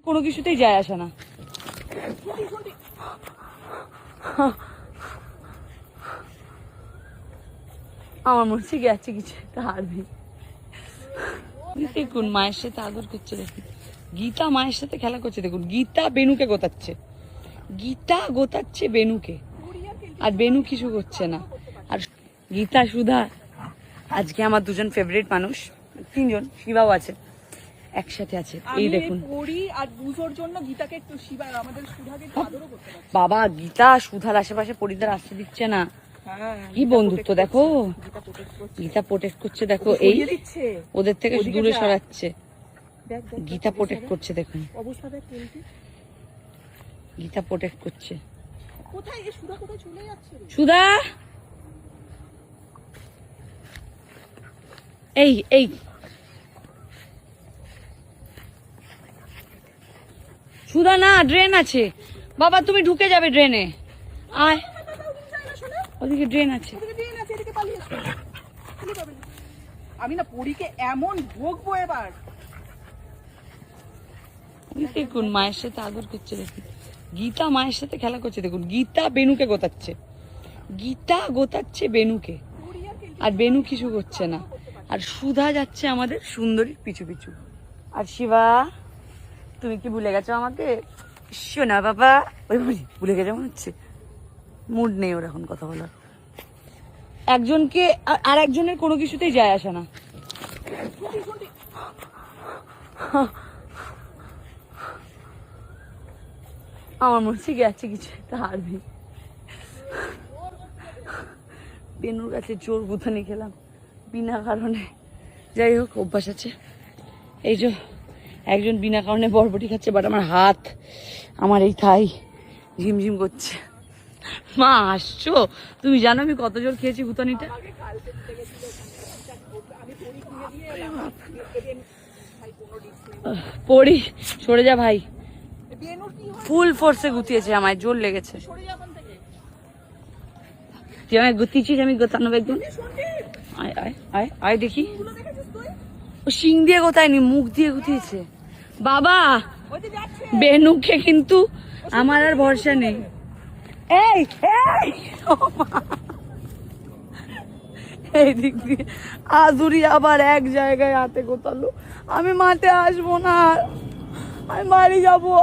কোনো কিছুতেই যায় আসে না। আমার মনে হচ্ছে গেছে কিছু একটা হারবি। দেখুন মায়ের সাথে আদর করছে, দেখুন গীতা মায়ের সাথে খেলা করছে, দেখুন গীতা বেনুকে গোতাচ্ছে, গীতা গোতাচ্ছে বেনুকে, আর বেনু কিছু করছে না। আর গীতা সুধা আজকে আমার দুজন ফেভারিট মানুষ, তিনজন, শিবাও আছে, একসাথে আছে। এই দেখুন বাবা গীতা সুধার আশেপাশে পরিদার আসতে দিচ্ছে না, কি বন্ধুত্ব দেখো, গীতা প্রোটেক্ট করছে, দেখো এই ওদের থেকে দূরে সরাচ্ছে, গীতা প্রোটেক্ট করছে, দেখুন গীতা প্রোটেক্ট করছে। সুধা এই এই সুধা না, ড্রেন আছে বাবা, তুমি ঢুকে যাবে ড্রেনে, আয় ওদিকে ড্রেন আছে। আমি না পরীকে এমন ভোগবো এবার। দেখুন মায়ের সাথে আদর করছে, দেখুন গীতা মায়ের সাথে খেলা করছে, দেখুন গীতা বেনুকে গোতাচ্ছে, গীতা গোতাচ্ছে বেনুকে, আর বেনু কিছু করছে না। আর সুধা যাচ্ছে আমাদের সুন্দরীর পিছু পিছু। আর শিবা তুমি কি ভুলে গেছো আমাকে? শোনা বাবা, ওই ভুলে গেছে মনে হচ্ছে, মুড নেই ওর এখন কথা বলার। একজনকে আর একজনের কোনো কিছুতেই যায় আসে না। আমার মনে হচ্ছে গেছে কিছু একটা হারবি। বেনুর কাছে জোর গুথানি খেলাম বিনা কারণে, যাই হোক অভ্যাস আছে। এই যে একজন বিনা কারণে বরবটি খাচ্ছে, বাট আমার হাত, আমার এই থাই ঝিমঝিম করছে। মা আসছো, তুমি জানো আমি কত জোর খেয়েছি গুতানিটা। পড়ি সরে যা ভাই, ফুল ফোর্সে গুতিয়েছে, আমায় জোর লেগেছে। তুই আমায় গুতিয়েছিস, আমি গোতানো একদম। আয় আয় আয় আয় দেখি, ও শিং দিয়ে গোতায়নি, মুখ দিয়ে গুতিয়েছে। বাবা বেনুকে কিন্তু আমার আর ভরসা নেই। এই এই দিক দিয়ে আজুরি আবার এক জায়গায় হাতে গোতালো, আমি মাঠে আসবো না, আমি বাড়ি যাবো।